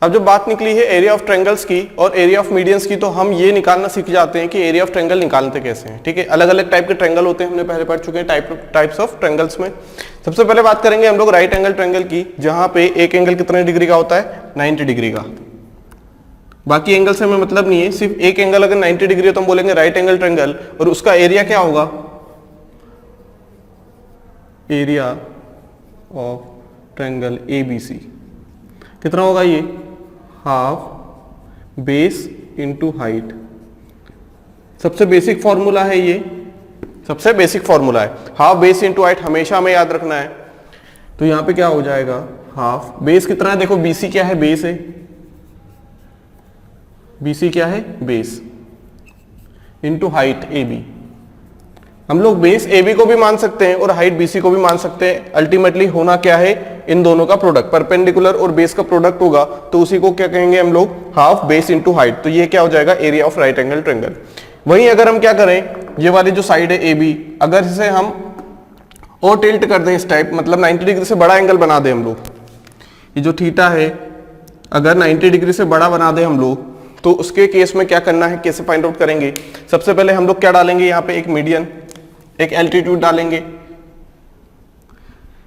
अब जब बात निकली है एरिया ऑफ ट्रायंगल्स की और एरिया ऑफ मीडियंस की, तो हम ये निकालना सीख जाते हैं कि एरिया ऑफ ट्रायंगल निकालते कैसे हैं। ठीक है, अलग अलग टाइप के ट्रायंगल होते हैं, हमने पहले पढ़ चुके हैं टाइप्स ऑफ ट्रायंगल्स में। सबसे पहले बात करेंगे हम लोग राइट एंगल ट्रायंगल की, जहां पे एक एंगल कितने डिग्री का होता है, 90 डिग्री का। बाकी एंगल से हमें मतलब नहीं है, सिर्फ एक एंगल अगर 90 डिग्री है तो हम बोलेंगे राइट एंगल ट्रायंगल, और उसका एरिया क्या होगा, एरिया ऑफ ट्रायंगल ABC कितना होगा, ये हाफ बेस इंटू हाइट। सबसे बेसिक फॉर्मूला है ये, सबसे बेसिक फॉर्मूला है, हाफ बेस इंटू हाइट हमेशा हमें याद रखना है। तो यहां पे क्या हो जाएगा, हाफ बेस कितना है, देखो BC क्या है, बेस है, BC क्या है, बेस इंटू हाइट AB। हम लोग बेस AB को भी मान सकते हैं और हाइट BC को भी मान सकते हैं। अल्टीमेटली होना क्या है, इन दोनों का प्रोडक्ट, परपेंडिकुलर और बेस का प्रोडक्ट होगा, तो उसी को क्या कहेंगे हम लोग, हाफ बेस इंटू हाइट। तो ये क्या हो जाएगा, area of right angle triangle. वहीं अगर हम क्या करें, ये वाली जो साइड है AB, अगर इसे हम और टिल्ट कर दें इस टाइप, मतलब 90 डिग्री से बड़ा एंगल बना दें हम लोग, ये जो थीटा है अगर 90 डिग्री से बड़ा बना दें हम लोग, तो उसके केस में क्या करना है, कैसे फाइंड आउट करेंगे। सबसे पहले हम लोग क्या डालेंगे, यहाँ पे एक मीडियन, एक एल्टीट्यूड डालेंगे,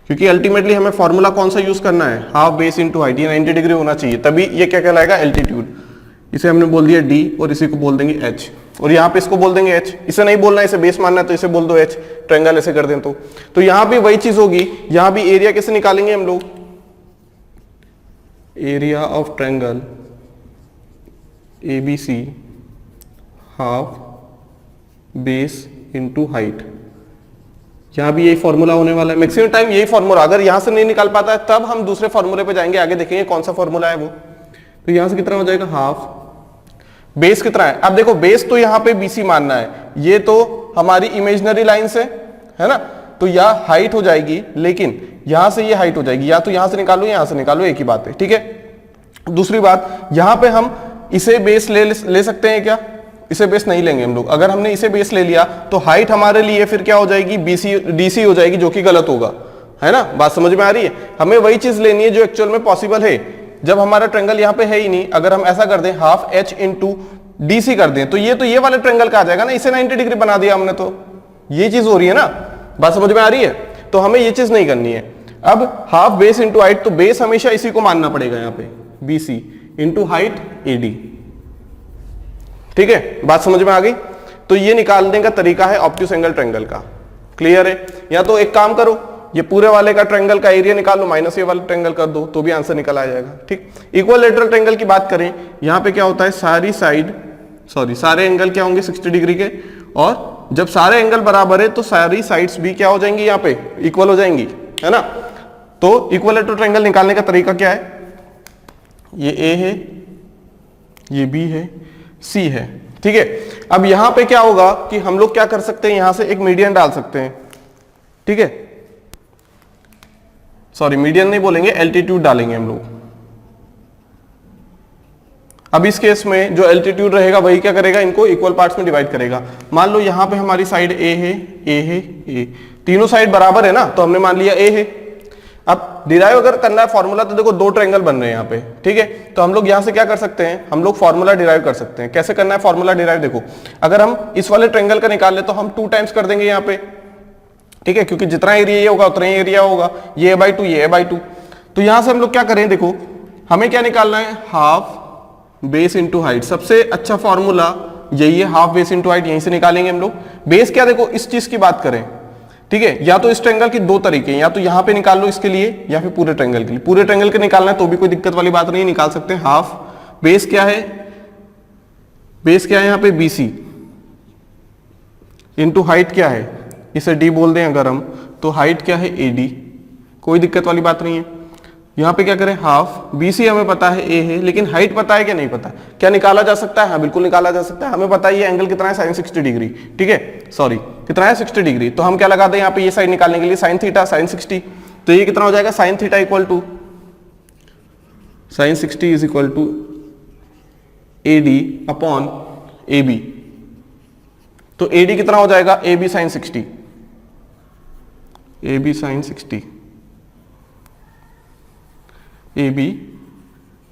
क्योंकि अल्टीमेटली हमें फॉर्मूला कौन सा यूज करना है, हाफ बेस इंटू हाइट, ये 90 डिग्री होना चाहिए, तभी ये क्या कहलाएगा, एल्टीट्यूड। इसे हमने बोल दिया D और इसी को बोल देंगे H, और यहाँ पे इसको बोल देंगे H। इसे नहीं बोलना है, इसे बेस मानना है, तो इसे बोल दो H, ट्रायंगल ऐसे कर दें तो यहाँ भी वही चीज होगी। यहाँ भी एरिया कैसे निकालेंगे हम लोग, area of triangle ABC half base into height. यहां भी यही फॉर्मूला होने वाला है, मैक्सिमम टाइम यही फॉर्मूला। अगर यहां से नहीं निकाल पाता है तब हम दूसरे फॉर्मूले पे जाएंगे, आगे देखेंगे कौन सा फॉर्मूला है वो। तो यहां से कितना हो जाएगा, हाफ बेस कितना है, अब देखो बेस तो यहां पे BC मानना है, ये तो हमारी इमेजिनरी लाइन से है ना, तो यह हाइट हो जाएगी, लेकिन यहां से ये हाइट हो जाएगी, या तो यहां से निकालो यहां से निकालो, एक ही बात है। ठीक है, दूसरी बात, यहां पे हम इसे बेस ले सकते हैं क्या, इसे बेस नहीं लेंगे हम लोग। अगर हमने इसे बेस ले लिया तो हाइट हमारे लिए फिर क्या हो जाएगी, DC हो जाएगी, जो कि गलत होगा, है ना, बात समझ में आ रही है। हमें वही चीज लेनी है जो एक्चुअल में पॉसिबल है। जब हमारा ट्रायंगल यहाँ पे है ही नहीं, अगर हम ऐसा कर दें हाफ H इंटू DC कर दें, तो ये वाले ट्रायंगल का आ जाएगा ना, इसे 90 डिग्री बना दिया हमने, तो ये चीज हो रही है ना, बात समझ में आ रही है। तो हमें ये चीज नहीं करनी है। अब हाफ बेस इंटू हाइट, तो बेस हमेशा इसी को मानना पड़ेगा, यहाँ पे BC इंटू हाइट AD। ठीक है, बात समझ में आ गई। तो ये निकालने का तरीका है ऑब्ट्यूस एंगल ट्रायंगल का, क्लियर है। या तो एक काम करो, ये पूरे वाले का ट्रायंगल का एरिया निकालो, माइनस ये वाला ट्रायंगल कर दो, तो भी आंसर निकल आ जाएगा। ठीक, इक्विलैटरल ट्रायंगल की बात करें, यहाँ पे क्या होता है, सारे एंगल क्या होंगे, 60 डिग्री के, और जब सारे एंगल बराबर है तो सारी साइड्स भी क्या हो जाएंगी, यहाँ पे इक्वल हो जाएंगी, है ना। तो इक्विलैटरल ट्रायंगल निकालने का तरीका क्या है, ये A है, ये B है, C है। ठीक है, अब यहां पे क्या होगा कि हम लोग क्या कर सकते हैं, यहां से एक मीडियन डाल सकते हैं। ठीक है, सॉरी मीडियन नहीं बोलेंगे, एल्टीट्यूड डालेंगे हम लोग। अब इस केस में जो एल्टीट्यूड रहेगा वही क्या करेगा, इनको इक्वल पार्ट्स में डिवाइड करेगा। मान लो यहां पे हमारी साइड A है, A है, A, तीनों साइड बराबर है ना, तो हमने मान लिया A है। अब डिराइव अगर करना है फॉर्मूला, तो देखो दो ट्रायंगल बन रहे हैं यहाँ पे। ठीक है, तो हम लोग यहां से क्या कर सकते हैं, हम लोग फॉर्मूला डिराइव कर सकते हैं। कैसे करना है फॉर्मूला डिराइव, देखो अगर हम इस वाले ट्रायंगल का निकाल ले तो हम 2 टाइम्स कर देंगे यहाँ पे। ठीक है, क्योंकि जितना एरिया ये होगा उतना ही एरिया होगा, ये A/2 ये A/2। तो यहां से हम लोग क्या करें, देखो हमें क्या निकालना है, हाफ बेस इंटू हाइट। सबसे अच्छा फॉर्मूला यही है, हाफ बेस इंटू हाइट, यहीं से निकालेंगे हम लोग। बेस क्या, देखो इस चीज की बात करें, ठीक है, या तो इस ट्रायंगल की 2 तरीके हैं, या तो यहां पे निकाल लो इसके लिए, या फिर पूरे ट्रायंगल के लिए। पूरे ट्रायंगल के निकालना है तो भी कोई दिक्कत वाली बात नहीं, निकाल सकते हैं। हाफ बेस क्या है, बेस क्या है यहाँ पे BC इंटू हाइट क्या है, इसे D बोल दें अगर हम, तो हाइट क्या है AD, कोई दिक्कत वाली बात नहीं है। यहां पे क्या करें, हाफ BC हमें पता है A है, लेकिन हाइट पता है क्या, नहीं पता। क्या निकाला जा सकता है, हाँ बिल्कुल निकाला जा सकता है। हमें पता है ये एंगल कितना है, sin 60 डिग्री। ठीक है, सॉरी कितना है, 60 डिग्री। तो हम क्या लगा दें यहाँ पे, ये साइड निकालने के लिए sin थीटा sin 60। तो ये कितना हो जाएगा, sin theta equal to sin 60 is equal to AD upon AB। तो AD कितना हो जाएगा, AB sin 60, AB sin 60, AB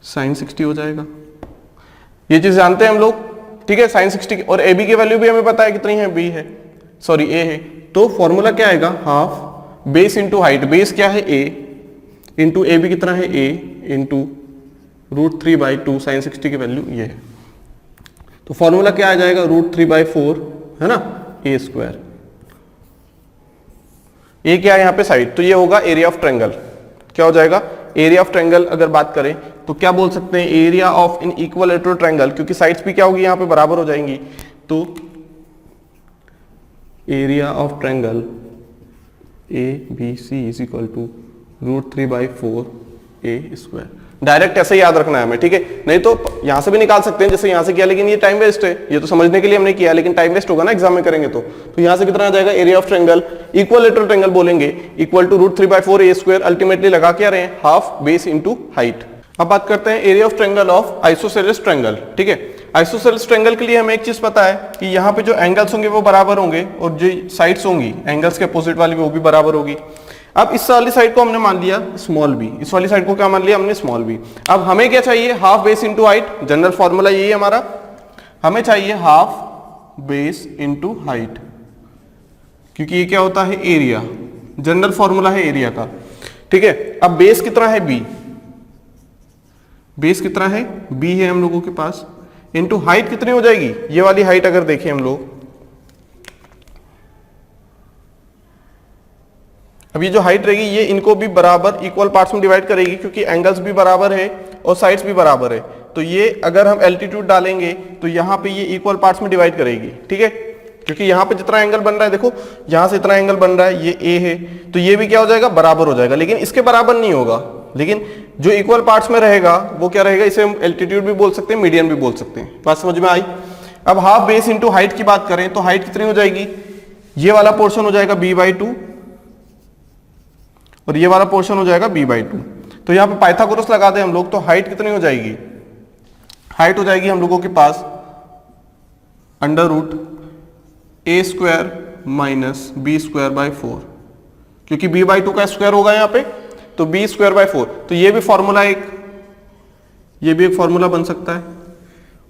sign 60 हो जाएगा। ये चीज जानते हैं हम लोग, ठीक है। साइन 60 और ए बी की वैल्यू भी हमें पता है कितनी है, बी है, सॉरी ए है। तो फॉर्मूला क्या आएगा, half base into height, base क्या है ए, इंटू ए बी कितना है ए, इंटू √3/2 साइन 60 की वैल्यू ये है। तो फॉर्मूला क्या आ जाएगा, √3/4 है ना, ए स्क्वायर। ए क्या है यहाँ पे साइड, तो ये होगा एरिया ऑफ ट्रायंगल। क्या हो जाएगा, एरिया ऑफ ट्रायंगल अगर बात करें तो क्या बोल सकते हैं, एरिया ऑफ इन इक्विलैटरल ट्रायंगल, क्योंकि साइड्स भी क्या होगी यहाँ पे बराबर हो जाएंगी। तो area of triangle A B C is equal to √3/4 A square. Direct ऐसे ही याद रखना है हमें, ठीक है। नहीं तो यहां से भी निकाल सकते हैं जैसे यहां से किया, लेकिन ये टाइम वेस्ट है, ये तो समझने के लिए हमने किया, लेकिन टाइम वेस्ट होगा ना एग्जाम में करेंगे तो यहां से कितना आ जाएगा, area of triangle equilateral triangle बोलेंगे equal to √3/4 A square. Ultimately लगा क्या रहे हैं, हाफ बेस इंटू हाइट। अब बात करते हैं area of triangle of isosceles triangle, ठीक है। आइसोसेलेस ट्रायंगल के लिए हमें एक चीज पता है कि यहाँ पे जो एंगल्स होंगे वो बराबर होंगे और जो साइड्स होंगी एंगल्स के अपोजिट वाली वो भी बराबर होगी। अब इस वाली साइड को हमने मान लिया स्मॉल बी, इस वाली साइड को क्या मान लिया हमने, स्मॉल बी। अब हमें क्या चाहिए, half base into height. General formula यही है हमारा, हमें चाहिए हाफ बेस इंटू हाइट, क्योंकि ये क्या होता है, एरिया। जनरल फॉर्मूला है एरिया का, ठीक है। अब बेस कितना है, बी, बेस कितना है, बी है हम लोगों के पास, इंटू हाइट कितनी हो जाएगी, ये वाली हाइट अगर देखें हम लोग, अब ये जो हाइट रहेगी ये इनको भी बराबर इक्वल पार्ट्स में डिवाइड करेगी, क्योंकि एंगल्स भी बराबर है और साइड्स भी बराबर है। तो ये अगर हम एल्टीट्यूड डालेंगे तो यहाँ पे ये इक्वल पार्ट्स में डिवाइड करेगी, ठीक है। क्योंकि यहाँ पे जितना एंगल बन रहा है, देखो यहाँ से इतना एंगल बन रहा है, ये ए है, तो ये भी क्या हो जाएगा, बराबर हो जाएगा। लेकिन इसके बराबर नहीं होगा, लेकिन जो इक्वल पार्ट्स में रहेगा वो क्या रहेगा, इसे हम एल्टीट्यूड भी बोल सकते हैं, मीडियन भी बोल सकते हैं। बात समझ में आई। अब हाफ बेस इंटू हाइट की बात करें तो हाइट कितनी हो जाएगी, ये वाला पोर्शन हो जाएगा b/2 और ये वाला पोर्शन हो जाएगा b/2। तो यहाँ पे पाइथागोरस लगा दें हम लोग, तो हाइट कितनी हो जाएगी, हाइट हो जाएगी हम लोगों के पास √a² माइनस b²/4, क्योंकि b/2 का स्क्वायर होगा यहाँ पे, तो b²/4। तो ये भी फॉर्मूला एक, ये भी एक फॉर्मूला बन सकता है।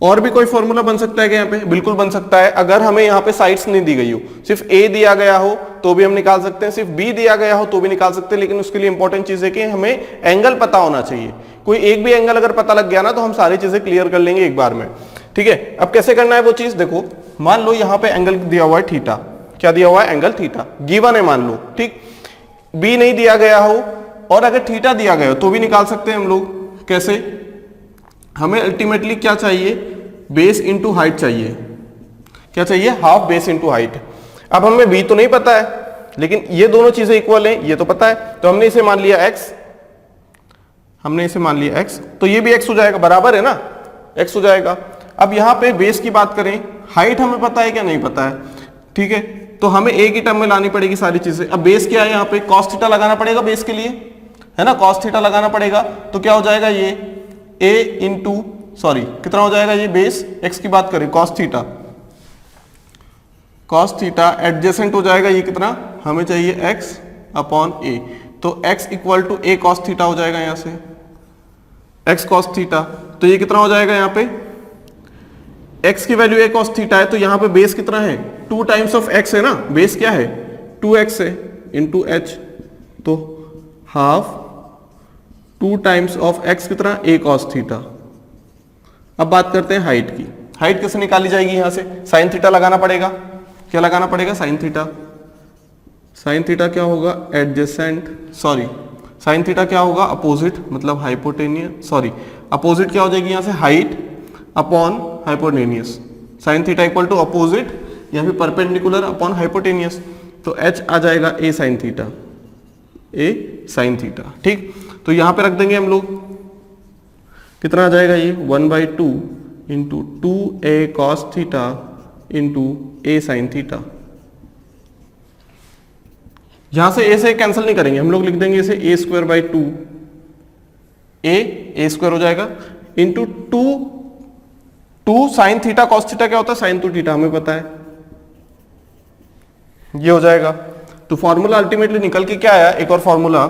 और भी कोई फॉर्मूला बन सकता है क्या यहाँ पे, बिल्कुल बन सकता है। अगर हमें यहाँ पे साइड्स नहीं दी गई हो, सिर्फ a दिया गया हो तो भी हम निकाल सकते हैं, सिर्फ b दिया गया हो तो भी निकाल सकते हैं। लेकिन उसके लिए इंपॉर्टेंट चीज है कि हमें एंगल पता होना चाहिए। कोई एक भी एंगल अगर पता लग गया ना तो हम सारी चीजें क्लियर कर लेंगे एक बार में, ठीक है। अब कैसे करना है वो चीज देखो, मान लो यहाँ पे एंगल दिया हुआ है थीटा, क्या दिया हुआ है, एंगल थीटा गिवन है मान लो, ठीक। b नहीं दिया गया हो और अगर थीटा दिया गया हो तो भी निकाल सकते हैं हम लोग। कैसे, हमें अल्टीमेटली क्या चाहिए, बेस इंटू हाइट चाहिए। क्या चाहिए, हाफ बेस इंटू हाइट। अब हमें b तो नहीं पता है, लेकिन ये दोनों चीजें इक्वल हैं, ये तो पता है, तो हमने इसे मान लिया x, हमने इसे मान लिया x, तो ये भी x हो जाएगा, बराबर है ना, x हो जाएगा। अब यहाँ पे बेस की बात करें, हाइट हमें पता है क्या, नहीं पता है, ठीक है। तो हमें a की टर्म में लानी पड़ेगी सारी चीजें। अब बेस क्या है, यहाँ पे cos थीटा लगाना पड़ेगा बेस के लिए, है ना, cos थीटा लगाना पड़ेगा। तो क्या हो जाएगा, ये a इंटू, सॉरी कितना हो जाएगा, ये बेस x की बात करें cos theta, cos theta adjacent हो जाएगा, ये कितना हमें चाहिए x/a, तो x equal to a cos theta हो जाएगा यहां से, x cos थीटा। तो ये कितना हो जाएगा, यहाँ पे x की वैल्यू a cos थीटा है, तो यहाँ पे बेस कितना है, 2 टाइम्स ऑफ x है ना, बेस क्या है 2x है इंटू h, तो हाफ 2 टाइम्स ऑफ x कितना, a cos थीटा। अब बात करते हैं हाइट की। हाइट कैसे निकाली जाएगी, यहां से साइन थीटा लगाना पड़ेगा। क्या लगाना पड़ेगा, साइन थीटा। साइन थीटा क्या होगा, एडजेसेंट, सॉरी साइन थीटा क्या होगा, अपोजिट, मतलब हाइपोटेनियस, सॉरी अपोजिट क्या हो जाएगी यहाँ से, height upon hypotenuse. Sine theta equal to opposite या फिर परपेंडिकुलर अपॉन हाइपोटेनियस, तो h आ जाएगा a sine theta, a sine theta, ठीक। तो यहां पे रख देंगे हम लोग, कितना आ जाएगा ये 1/2 into 2a cos theta into a sine theta. यहां से a से कैंसिल नहीं करेंगे हम लोग, लिख देंगे इसे a²/2, a स्क्वायर हो जाएगा into 2 sine theta cos theta क्या होता है, साइन 2 थीटा हमें पता है, ये हो जाएगा। तो फॉर्मूला अल्टीमेटली निकल के क्या आया, एक और फॉर्मूला,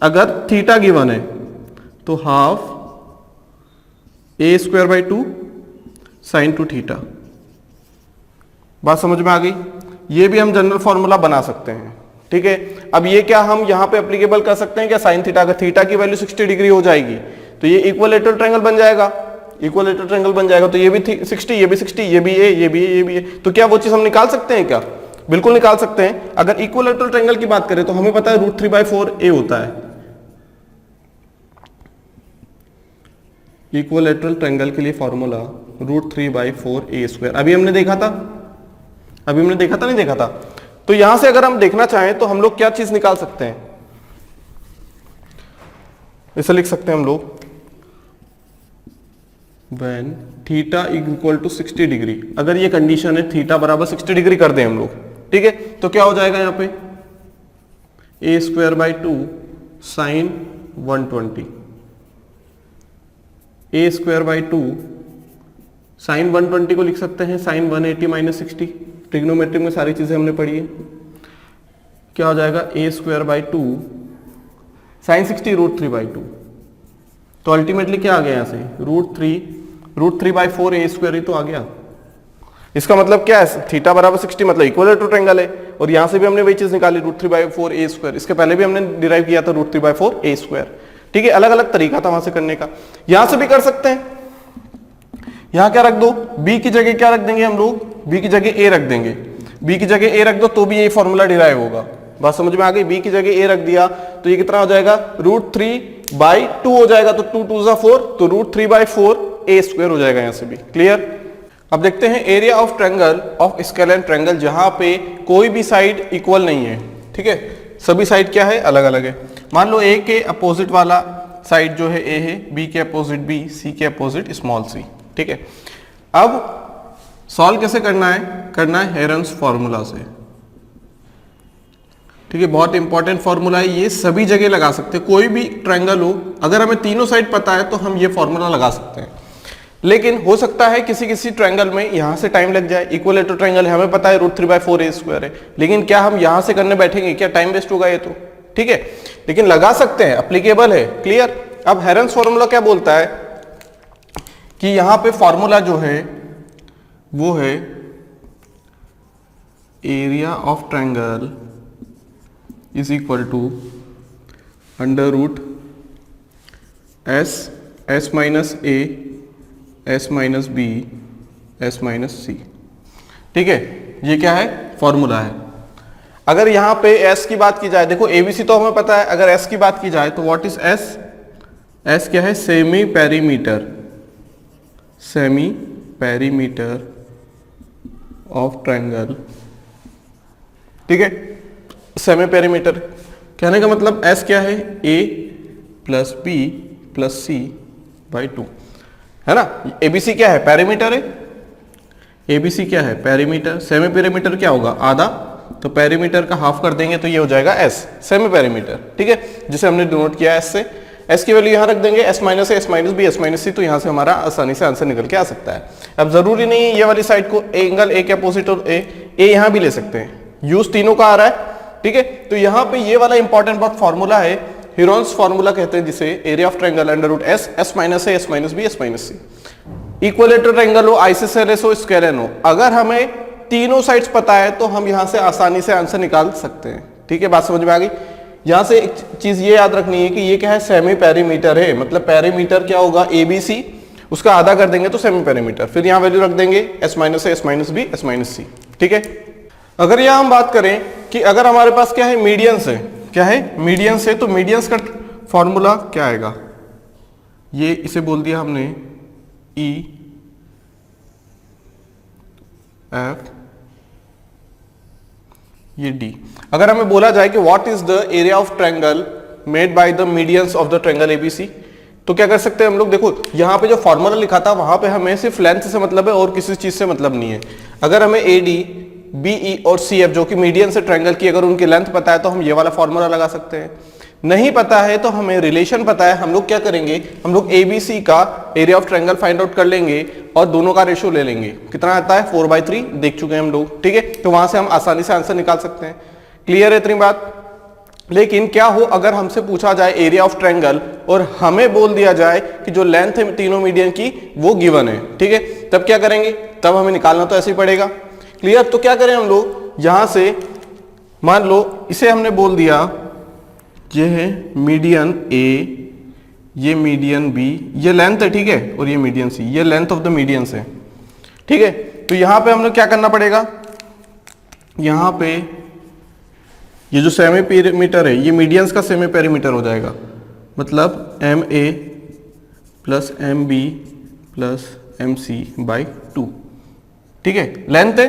अगर थीटा गिवन है तो half A square by 2 sine 2 theta. बात समझ में आ गई? ये भी हम जनरल फॉर्मूला बना सकते हैं, ठीक है। अब ये क्या हम यहां पे एप्लीकेबल कर सकते हैं क्या? साइन थीटा, अगर थीटा की वैल्यू 60 डिग्री हो जाएगी तो ये इक्विलैटरल ट्रायंगल बन जाएगा, इक्विलैटरल ट्रायंगल बन जाएगा। तो ये भी 60, ये भी 60, ये भी ए, ये भी ए, ये भी ए। तो क्या वो चीज हम निकाल सकते हैं क्या? बिल्कुल निकाल सकते हैं। अगर इक्विलैटरल ट्रायंगल की बात करें तो हमें पता है √3/4 ए होता है। इक्विलैटरल ट्रायंगल के लिए फॉर्मूला √3/4 ए स्क्वायर। अभी हमने देखा था, नहीं देखा था? तो यहां से अगर हम देखना चाहें तो हम लोग क्या चीज निकाल सकते हैं? ऐसा लिख सकते हैं हम लोग, when theta equal to 60 degree, अगर ये कंडीशन है थीटा बराबर 60 डिग्री कर दें हम लोग, ठीक है, तो क्या हो जाएगा यहाँ पे a square by 2 sine 120, a square by 2 sine 120 को लिख सकते हैं साइन 180 माइनस 60। ट्रिग्नोमेट्रिक में सारी चीजें हमने पढ़ी है। क्या हो जाएगा ए स्क्वायर बाई 2 साइन 60 √3/2। तो अल्टीमेटली क्या आ गया यहां से √3/4 ए स्क्वायर ही तो आ गया। इसका मतलब क्या है? थीटा बराबर 60 मतलब इक्विलैटरल ट्रायंगल है, और यहां से भी हमने वही चीज निकाली √3/4 ए स्क्वायर। इसके पहले भी हमने डिराइव किया था √3/4 ए स्क्वायर, ठीक है। अलग अलग तरीका था वहां से करने का। यहां से भी कर सकते हैं। यहां क्या रख दो, बी की जगह क्या रख देंगे हम लोग? बी की जगह ए रख देंगे। बी की जगह ए रख दो तो भी ये फॉर्मूला डिराइव होगा। बात समझ में आ गई? बी की जगह ए रख दिया तो ये कितना हो जाएगा √3/2 हो जाएगा। तो 2 2 4, तो √3/4 ए स्क्वायर हो जाएगा यहां से भी। क्लियर? अब देखते हैं area of triangle of scalene triangle जहां पे कोई भी साइड इक्वल नहीं है, ठीक है। सभी साइड क्या है? अलग अलग है। मान लो ए के अपोजिट वाला साइड जो है ए है, बी के अपोजिट बी, सी के अपोजिट स्मॉल सी, ठीक है। अब सॉल्व कैसे करना है? करना है हेरन्स फॉर्मूला से, ठीक है। बहुत इंपॉर्टेंट फॉर्मूला है ये, सभी जगह लगा सकते हैं। कोई भी ट्रायंगल हो, अगर हमें तीनों साइड पता है तो हम ये फॉर्मूला लगा सकते हैं। लेकिन हो सकता है किसी किसी ट्रायंगल में यहां से टाइम लग जाए। इक्विलैटरल ट्रायंगल है, हमें पता है √3/4 ए स्क्वायर है, लेकिन क्या हम यहां से करने बैठेंगे? क्या टाइम वेस्ट होगा ये तो, ठीक है। लेकिन लगा सकते हैं, एप्लीकेबल है। क्लियर? अब हेरन्स फॉर्मूला क्या बोलता है कि यहां पे फॉर्मूला जो है वो है area of triangle is equal to √S minus a S minus b S minus c, ठीक है। ये क्या है? फॉर्मूला है। अगर यहां पे S की बात की जाए, देखो ABC तो हमें पता है, अगर S की बात की जाए तो व्हाट इज S? S क्या है? सेमी पेरीमीटर ऑफ ट्रायंगल, ठीक है। सेमी पेरीमीटर कहने का मतलब S क्या है? A plus B plus C by 2, है ना। ABC क्या है? पेरीमीटर है। ABC क्या है? पेरीमीटर। सेमी पेरीमीटर क्या होगा? आधा, तो पेरीमीटर का हाफ कर देंगे तो ये हो जाएगा S, सेमी पेरीमीटर, ठीक है, जिसे हमने डिनोट किया S से। S की वैल्यू यहां रख देंगे S minus A, S minus B, S minus C, तो यहां से हमारा आसानी से आंसर निकल के आ सकता है। अब जरूरी नहीं है ये वाली साइड को एंगल A के अपोजिट और A यहां भी ले सकते हैं, यूज तीनों का आ रहा है, ठीक है। तो यहां पे ये वाला इंपॉर्टेंट बहुत फॉर्मूला है, हेरॉन्स फॉर्मूला कहते हैं जिसे, area of triangle √S minus A, S minus B, S minus C। Equilateral triangle हो, आइसोसेलेस हो, स्केलेन हो, अगर हमें तीनों साइड्स पता है तो हम यहां से आसानी से आंसर निकाल सकते हैं, ठीक है। बात समझ में आ गई? यहां से एक चीज ये याद रखनी है कि ये क्या है? सेमी पेरीमीटर है, मतलब पेरीमीटर क्या होगा? ABC, उसका आधा कर देंगे तो सेमी पेरीमीटर, फिर यहां वैल्यू रख देंगे S minus A, S minus B, S minus C, ठीक है। अगर यहां हम बात करें कि अगर हमारे पास क्या है? मीडियंस है। क्या है? मीडियंस है। तो मीडियंस का फॉर्मूला क्या आएगा? ये इसे बोल दिया हमने EF, ये D। अगर हमें बोला जाए कि what is the area of triangle made by the medians of the triangle ABC, तो क्या कर सकते हैं हम लोग? देखो यहां पे जो फॉर्मूला लिखा था वहां पे हमें सिर्फ लेंथ से मतलब है और किसी चीज से मतलब नहीं है। अगर हमें AD, BE और CF जो कि मीडियन से ट्रायंगल की अगर उनकी लेंथ पता है तो हम ये वाला फॉर्मूला लगा सकते हैं। नहीं पता है तो हमें रिलेशन पता है, हम लोग क्या करेंगे? हम लोग ABC का area of triangle find out कर लेंगे और दोनों का रेशियो ले लेंगे। कितना आता है? 4/3, देख चुके हैं हम लोग, ठीक है। तो वहां से हम आसानी से आंसर निकाल सकते हैं। क्लियर है इतनी बात? लेकिन क्या हो अगर हमसे पूछा जाए एरिया ऑफ ट्रायंगल और हमें बोल दिया जाए कि जो लेंथ है तीनों मीडियन की वो गिवन है, ठीक है, तब क्या करेंगे, तब हमें निकालना तो ऐसे ही पड़ेगा। क्लियर? तो क्या करें हम लोग, यहां से मान लो इसे हमने बोल दिया ये है मीडियन ए, ये मीडियन बी, ये लेंथ है, ठीक है, और ये मीडियन सी, ये लेंथ ऑफ द मीडियन है, ठीक है। तो यहां पे हम लोग क्या करना पड़ेगा, यहां पे ये जो सेमी पेरीमीटर है ये मीडियंस का सेमी पेरीमीटर हो जाएगा, मतलब M A plus M B plus M C by 2, ठीक है। लेंथ है,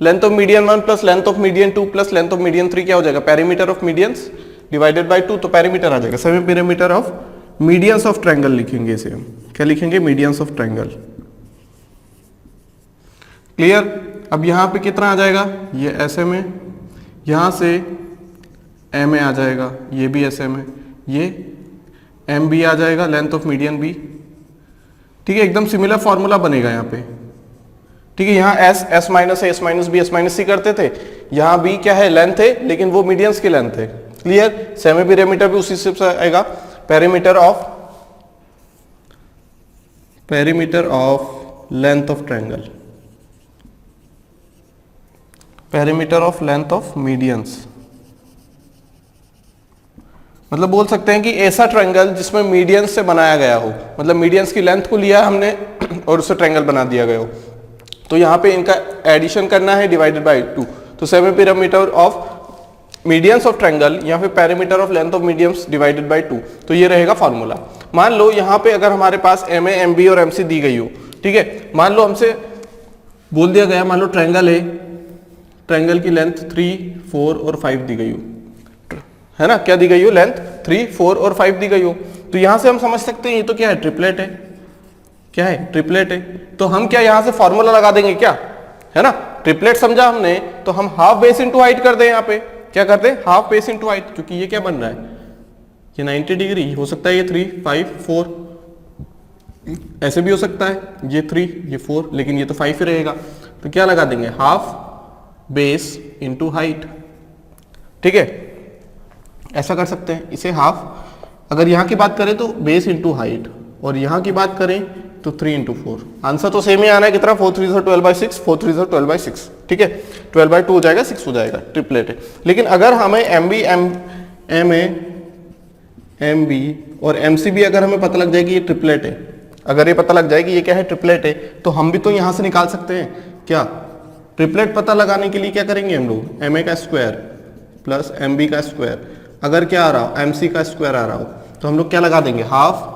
length of median 1 plus length of median 2 plus length of median 3 क्या हो जाएगा, perimeter of medians divided by 2, तो पेरीमीटर आ जाएगा, semi perimeter of medians of triangle लिखेंगे इसे हम, क्या लिखेंगे, मीडियंस ऑफ ट्रायंगल। क्लियर? अब यहां पे कितना आ जाएगा, ये ऐसे में, यहां से एम ए आ जाएगा, ये भी ऐसे में, ये एम बी आ जाएगा, लेंथ ऑफ मीडियन बी, ठीक है, एकदम सिमिलर फॉर्मूला बनेगा यहाँ पे, ठीक है। यहाँ एस, एस माइनस है, s minus b, s minus c करते थे, यहाँ बी क्या है, लेंथ है, लेकिन वो मीडियंस की लेंथ है। क्लियर? सेमी पेरीमीटर भी उसी से आएगा, perimeter of length of triangle, perimeter of length of medians, मतलब बोल सकते हैं कि ऐसा ट्रायंगल जिसमें मीडियंस से बनाया गया हो, मतलब मीडियंस की लेंथ को लिया हमने और उससे ट्रायंगल बना दिया गया हो। तो यहाँ पे इनका एडिशन करना है डिवाइडेड बाय 2, तो semi perimeter of medians of triangle या फिर perimeter of length of medians divided by 2, तो ये रहेगा फॉर्मूला। मान लो यहाँ पे अगर हमारे पास एम ए, एम बी और एम सी दी गई हो, ठीक है, मान लो हमसे बोल दिया गया, मान लो ट्रायंगल है, ट्रायंगल की लेंथ 3, 4 और 5 दी गई हो, है ना, क्या दी गई हो, लेंथ 3, 4 और 5 दी गई हो, तो यहां से हम समझ सकते हैं ये तो क्या है, ट्रिपलेट है, क्या है, ट्रिपलेट है। तो हम क्या यहां से फॉर्मूला लगा देंगे क्या, है ना, ट्रिपलेट समझा हमने, तो हम हाफ बेस इंटू हाइट कर दें, यहाँ पे क्या करते हैं, हाफ बेस इंटू हाइट, क्योंकि ये क्या बन रहा है, ये 90 डिग्री हो सकता है, ये 3, 5, 4 ऐसे भी हो सकता है, ये 3, ये 4, लेकिन ये तो 5 ही रहेगा, तो क्या लगा देंगे, हाफ बेस इंटू हाइट, ठीक है, ऐसा कर सकते हैं इसे हाफ। अगर यहां की बात करें तो बेस इंटू हाइट, और यहां की बात करें तो 3 इंटू 4, आंसर तो सेम ही आना है, कितना, 4 3 12/6, 4 3 12/6, ठीक है, 12/2 हो जाएगा, 6 हो जाएगा, ट्रिपलेट है। लेकिन अगर हमें M B, M A, M B और एम सी भी अगर हमें पता लग जाए कि ये ट्रिपलेट है, अगर ये पता लग जाए कि ये क्या है, ट्रिपलेट है, तो हम भी तो यहां से निकाल सकते हैं क्या, ट्रिपलेट पता लगाने के लिए क्या करेंगे हम लोग, एम ए का स्क्वायर प्लस एम बी का स्क्वायर, अगर क्या आ रहा हो, एम सी का स्क्वायर आ रहा हो, तो हम लोग क्या लगा देंगे, half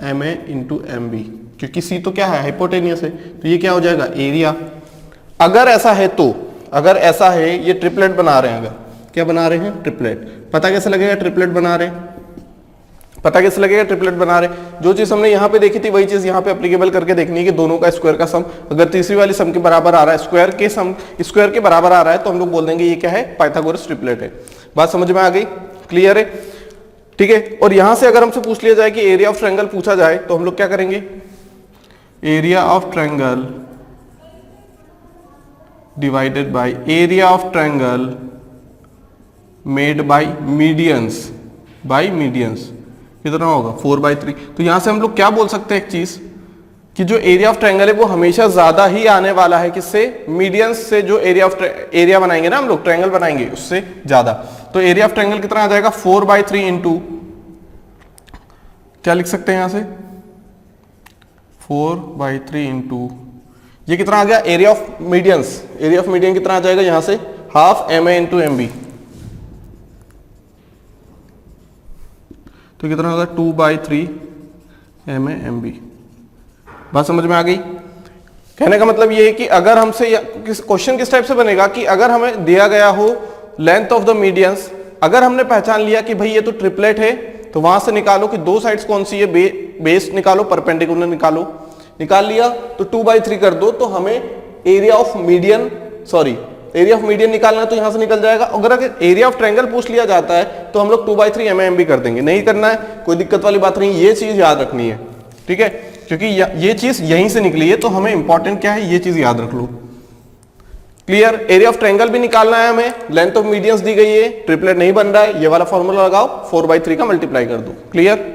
M A into M B, क्योंकि सी तो क्या है, हाइपोटेनियस है, तो ये क्या हो जाएगा, एरिया। अगर ऐसा है तो, अगर ऐसा है ये ट्रिपलेट बना रहे हैं, अगर क्या बना रहे हैं, ट्रिपलेट, पता कैसे लगेगा ट्रिपलेट बना रहे हैं, पता कैसे लगेगा ट्रिपलेट बना रहे, जो चीज हमने यहाँ पे देखी थी वही चीज यहाँ पे एप्लीकेबल करके देखनी है कि दोनों का स्क्वायर का सम अगर तीसरी वाली सम के बराबर आ रहा है, स्क्वायर के सम स्क्वायर के बराबर आ रहा है, तो हम लोग बोल देंगे ये क्या है, पाइथागोरस ट्रिपलेट है। बात समझ में आ गई, क्लियर है, ठीक है। और यहां से अगर हमसे पूछ लिया जाए कि एरिया ऑफ ट्रायंगल पूछा जाए, तो हम लोग क्या करेंगे, area of triangle divided by area of triangle made by medians, कितना होगा, 4/3। तो यहां से हम लोग क्या बोल सकते हैं एक चीज, कि जो एरिया ऑफ ट्रायंगल है वो हमेशा ज्यादा ही आने वाला है, किससे, मीडियंस से, जो एरिया बनाएंगे ना हम लोग, ट्रायंगल बनाएंगे उससे ज्यादा। तो एरिया ऑफ ट्रायंगल कितना आ जाएगा, 4/3 इंटू, क्या लिख सकते हैं यहां से, 4/3 इंटू, ये कितना आ गया, area of medians, area of median कितना आ जाएगा यहां से, half M A into M B, तो कितना होगा, 2/3 एम ए एम बी। बात समझ में आ गई, कहने का मतलब ये है कि अगर हमसे क्वेश्चन किस टाइप से बनेगा, कि अगर हमें दिया गया हो लेंथ ऑफ द मीडियंस, अगर हमने पहचान लिया कि भाई ये तो ट्रिपलेट है, तो वहां से निकालो कि दो साइड्स कौन सी है, बेस निकालो, परपेंडिकुलर निकालो, निकाल लिया तो 2/3 कर दो, तो हमें area of median, sorry area of median निकालना, तो यहां से निकल जाएगा। अगर एरिया ऑफ ट्रायंगल पूछ लिया जाता है तो हम लोग 2/3 एम भी कर देंगे, नहीं करना है कोई दिक्कत वाली बात नहीं, ये चीज याद रखनी है, ठीक है, क्योंकि ये चीज यहीं से निकली है, तो हमें इंपॉर्टेंट क्या है, ये चीज याद रख लो। क्लियर। एरिया ऑफ ट्रायंगल भी निकालना है हमें, लेंथ ऑफ मीडियंस दी गई है, ट्रिपलेट नहीं बन रहा है, ये वाला फॉर्मूला लगाओ, 4/3 का मल्टीप्लाई कर दो। क्लियर।